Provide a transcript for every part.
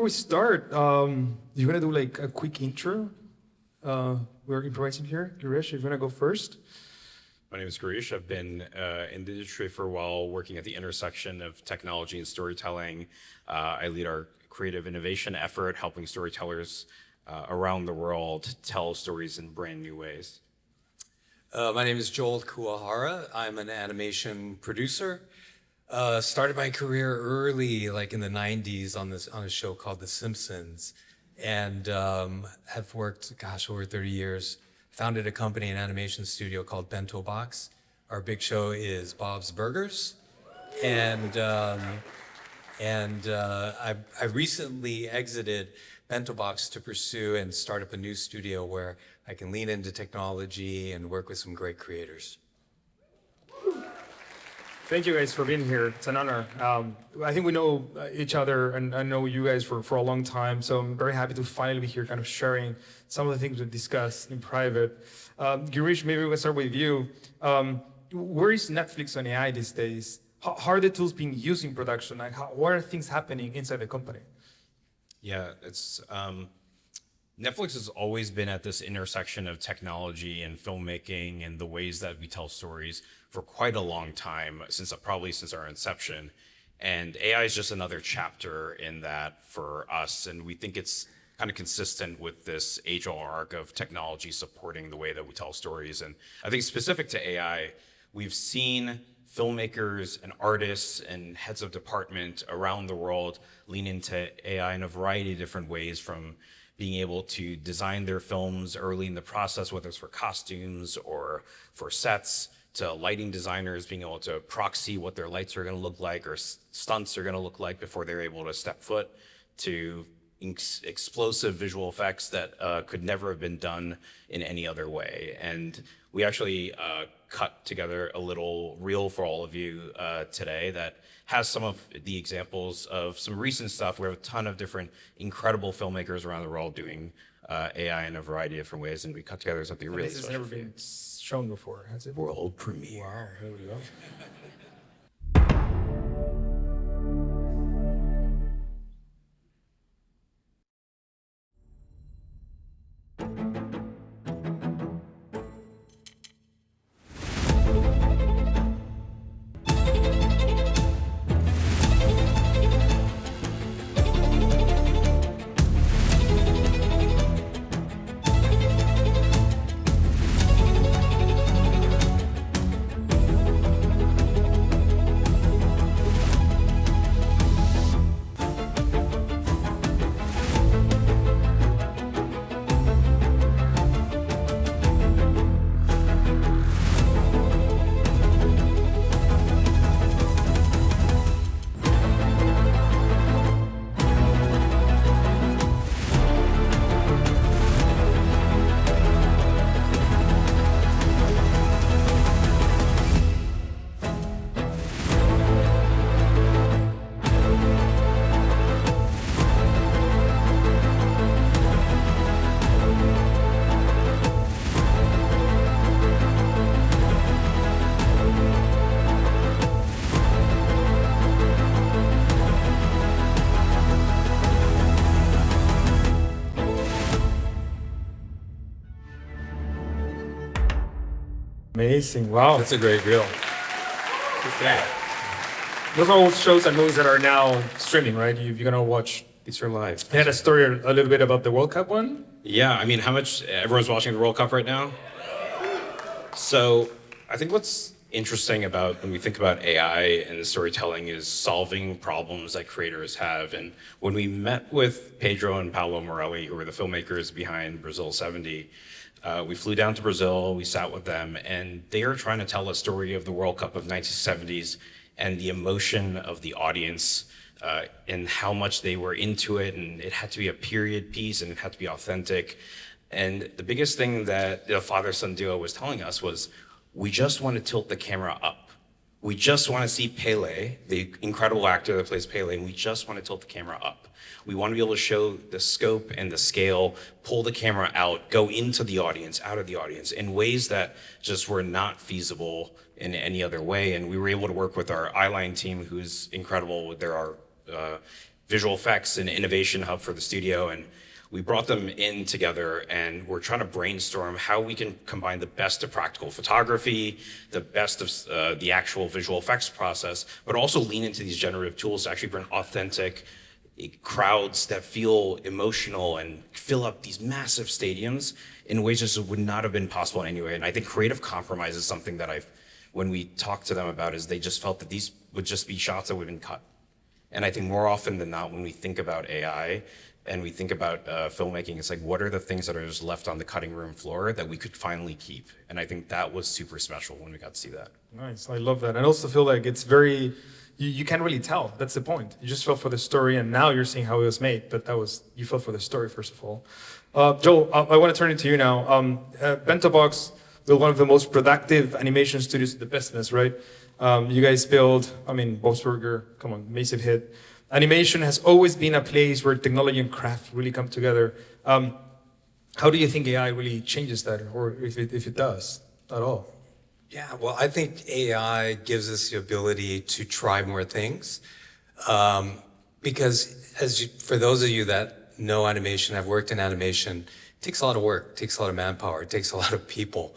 we start, you're gonna do like a quick intro. We're improvising here. Girish, you're gonna go first. My name is Girish. I've been in the industry for a while, working at the intersection of technology and storytelling. I lead our creative innovation effort, helping storytellers around the world tell stories in brand new ways. My name is Joel Kuwahara. I'm an animation producer. Started my career early, like in the 90s, on a show called The Simpsons, and have worked, over 30 years. Founded a company, an animation studio called Bento Box. Our big show is Bob's Burgers, and I recently exited Bento Box to pursue and start up a new studio where I can lean into technology and work with some great creators. Thank you guys for being here. It's an honor. I think we know each other, and I know you guys for a long time, so I'm very happy to finally be here kind of sharing some of the things we discussed in private. Girish, maybe we can start with you. Where is Netflix on AI these days? How are the tools being used in production? Like, what are things happening inside the company? Yeah, it's Netflix has always been at this intersection of technology and filmmaking and the ways that we tell stories for quite a long time, probably since our inception. And AI is just another chapter in that for us. And we think it's kind of consistent with this age-old arc of technology supporting the way that we tell stories. And I think specific to AI, we've seen filmmakers and artists and heads of department around the world lean into AI in a variety of different ways, from being able to design their films early in the process, whether it's for costumes or for sets, to lighting designers being able to proxy what their lights are going to look like or stunts are going to look like before they're able to step foot, to explosive visual effects that could never have been done in any other way. And we actually cut together a little reel for all of you today that has some of the examples of some recent stuff. We have a ton of different incredible filmmakers around the world doing AI in a variety of different ways, and we cut together something really special. This has never been shown before, has it? World premiere. Wow, here we go. Amazing, wow. That's a great reel. Yeah. Those are all shows and movies that are now streaming, right? You're gonna watch. These are live. I had a story a little bit about the World Cup one. Yeah, I mean, everyone's watching the World Cup right now? So I think what's interesting about when we think about AI and storytelling is solving problems that creators have. And when we met with Pedro and Paulo Morelli, who were the filmmakers behind Brazil 70, we flew down to Brazil, we sat with them, and they are trying to tell a story of the World Cup of 1970s and the emotion of the audience and how much they were into it, and it had to be a period piece and it had to be authentic. And the biggest thing that the father-son duo was telling us was, we just want to tilt the camera up. We just want to see Pele, the incredible actor that plays Pele, and we just want to tilt the camera up. We want to be able to show the scope and the scale, pull the camera out, go into the audience, out of the audience, in ways that just were not feasible in any other way. And we were able to work with our eyeline team, who's incredible. There are visual effects and innovation hub for the studio, and we brought them in together, and we're trying to brainstorm how we can combine the best of practical photography, the best of the actual visual effects process, but also lean into these generative tools to actually bring authentic crowds that feel emotional and fill up these massive stadiums in ways that would not have been possible anyway. And I think creative compromise is something that when we talked to them about, is they just felt that these would just be shots that would have been cut. And I think more often than not, when we think about AI and we think about filmmaking, it's like, what are the things that are just left on the cutting room floor that we could finally keep? And I think that was super special when we got to see that. Nice, I love that. And I also feel like it's very, you can't really tell. That's the point. You just fell for the story, and now you're seeing how it was made. But you fell for the story first of all. Joel, I want to turn it to you now. Bento Box, they're one of the most productive animation studios in the business, right? You guys build, Bob's Burger, come on, massive hit. Animation has always been a place where technology and craft really come together. How do you think AI really changes that, or if it does at all? Yeah, well, I think AI gives us the ability to try more things. Because for those of you that know animation, have worked in animation, it takes a lot of work, it takes a lot of manpower, it takes a lot of people.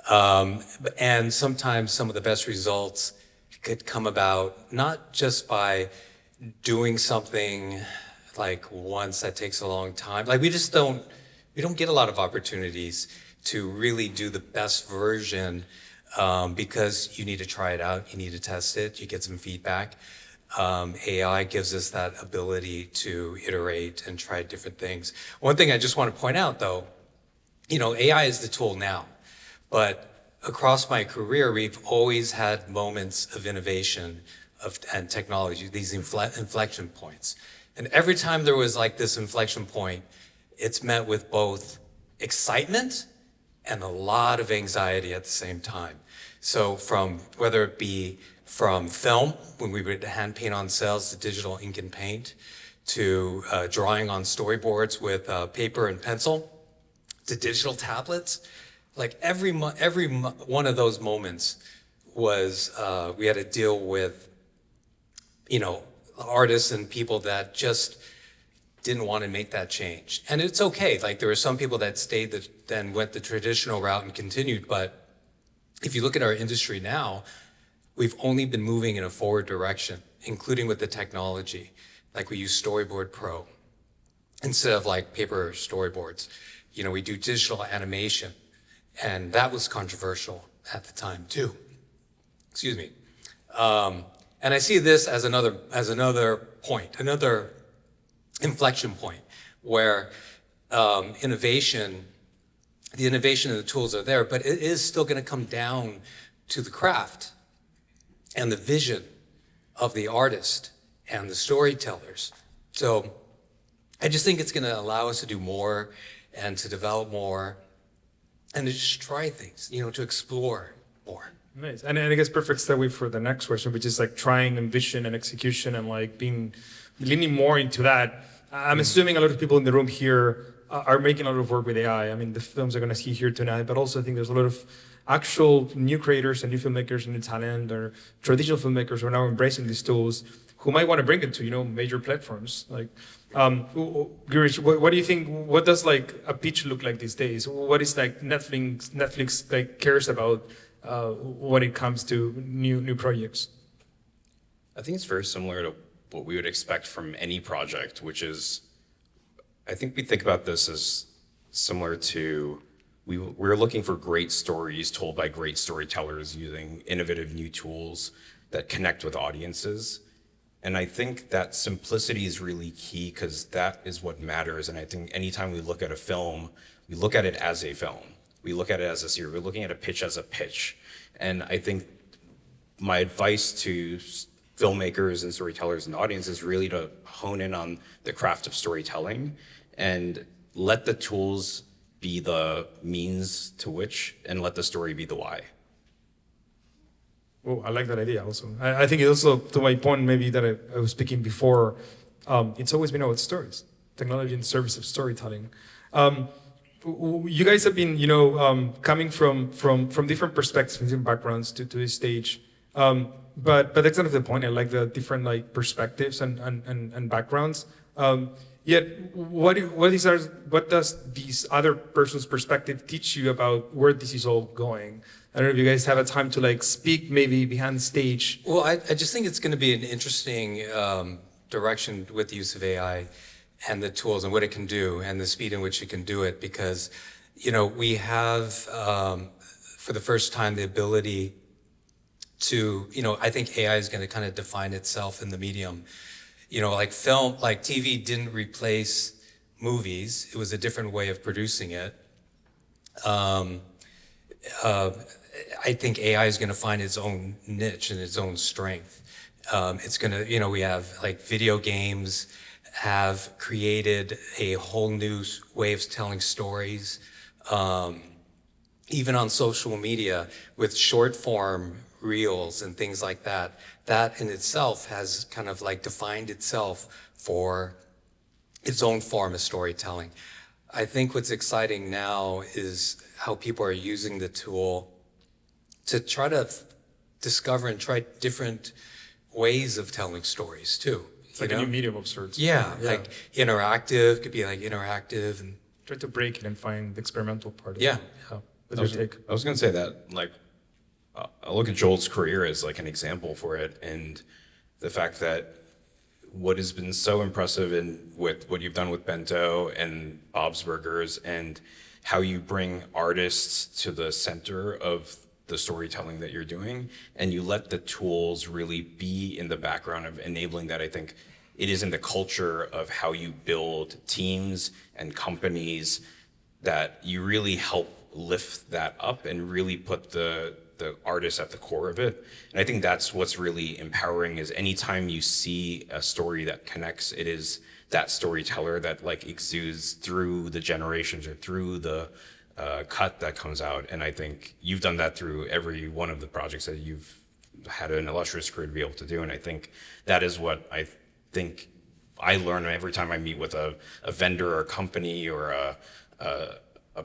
And sometimes some of the best results could come about not just by doing something like once that takes a long time. Like we don't get a lot of opportunities to really do the best version because you need to try it out, you need to test it, you get some feedback. AI gives us that ability to iterate and try different things. One thing I just want to point out though, AI is the tool now, but across my career, we've always had moments of innovation and technology, these inflection points. And every time there was like this inflection point, it's met with both excitement and a lot of anxiety at the same time. So whether it be from film, when we would hand paint on cells, to digital ink and paint, to drawing on storyboards with paper and pencil, to digital tablets, like every one of those moments was, we had to deal with, artists and people that just didn't want to make that change. And it's okay, like there were some people that stayed then went the traditional route and continued, but if you look at our industry now, we've only been moving in a forward direction, including with the technology. Like we use Storyboard Pro instead of like paper storyboards. We do digital animation, and that was controversial at the time too. Excuse me. And I see this as another point, another inflection point where the innovation and the tools are there, but it is still going to come down to the craft and the vision of the artist and the storytellers. So I just think it's going to allow us to do more and to develop more and to just try things, to explore more. Nice. And I guess perfect segue for the next question, which is like trying and vision and execution and like leaning more into that. I'm assuming a lot of people in the room here are making a lot of work with AI. The films are going to see here tonight, but also I think there's a lot of actual new creators and new filmmakers and new talent, or traditional filmmakers who are now embracing these tools, who might want to bring it to, major platforms. Like, Girish, what do you think? What does like a pitch look like these days? What is like Netflix like cares about when it comes to new projects? I think it's very similar to what we would expect from any project, which is, I think we think about this as similar to, we're looking for great stories told by great storytellers using innovative new tools that connect with audiences. And I think that simplicity is really key, because that is what matters. And I think anytime we look at a film, we look at it as a film. We look at it as a series. We're looking at a pitch as a pitch. And I think my advice to filmmakers and storytellers and audience is really to hone in on the craft of storytelling and let the tools be the means to which, and let the story be the why. Oh, I like that idea also. I think it also, to my point maybe that I was speaking before, it's always been about stories, technology in service of storytelling. You guys have been, coming from different perspectives, from different backgrounds to this stage. but that's kind of the point. I like the different like perspectives and backgrounds. Yet, what does these other person's perspective teach you about where this is all going? I don't know if you guys have a time to like speak maybe behind the stage. Well, I just think it's going to be an interesting direction with the use of AI and the tools and what it can do and the speed in which it can do it, because, you know, we have, for the first time, the ability to, you know, I think AI is going to kind of define itself in the medium. You know, like film, like TV didn't replace movies. It was a different way of producing it. I think AI is going to find its own niche and its own strength. It's going to, you know, we have like video games have created a whole new way of telling stories. Even on social media with short form reels and things like that, that in itself has kind of like defined itself for its own form of storytelling. I think what's exciting now is how people are using the tool to try to discover and try different ways of telling stories too. It's like a new medium of sorts. Yeah, like interactive, could be like interactive and try to break it and find the experimental part of yeah. it. Yeah. What's your take? I was going to say that, like, I look at Joel's career as like an example for it, and the fact that what has been so impressive in with what you've done with Bento and Bob's Burgers, and how you bring artists to the center of the storytelling that you're doing, and you let the tools really be in the background of enabling that. I think it is in the culture of how you build teams and companies that you really help lift that up and really put the artist at the core of it. And I think that's what's really empowering, is anytime you see a story that connects, it is that storyteller that like exudes through the generations or through the cut that comes out. And I think you've done that through every one of the projects that you've had an illustrious career to be able to do. And I think that is what I think I learn every time I meet with a vendor or a company or a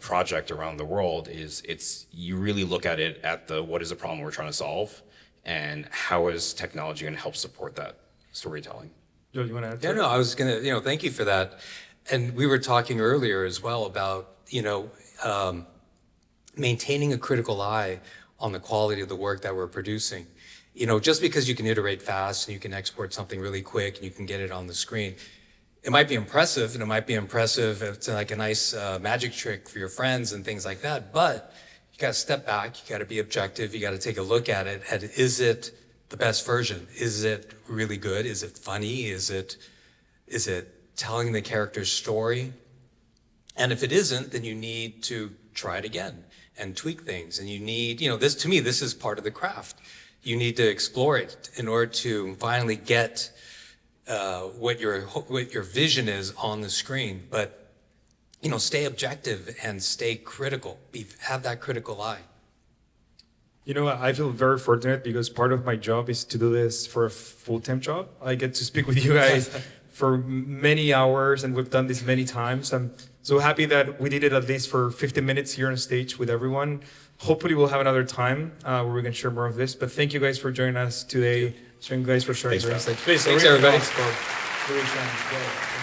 project around the world, is you really look at it at what is the problem we're trying to solve, and how is technology going to help support that storytelling. Joe, you want to add to Yeah, it? no, I was gonna, you know, thank you for that. And we were talking earlier as well about, you know, maintaining a critical eye on the quality of the work that we're producing. You know, just because you can iterate fast and you can export something really quick and you can get it on the screen, it might be impressive, and it might be impressive if it's like a nice magic trick for your friends and things like that, but you gotta step back, you gotta be objective, you gotta take a look at it, and is it the best version? Is it really good? Is it funny? Is it telling the character's story? And if it isn't, then you need to try it again and tweak things. And you need, you know, this, to me, this is part of the craft. You need to explore it in order to finally get what your vision is on the screen. But, you know, stay objective and stay critical. Have that critical eye. You know, I feel very fortunate because part of my job is to do this for a full-time job. I get to speak with you guys for many hours, and we've done this many times. I'm so happy that we did it at least for 15 minutes here on stage with everyone. Hopefully we'll have another time where we can share more of this. But thank you guys for joining us today. Thank you guys for sharing your insights. Thanks, everybody. For doing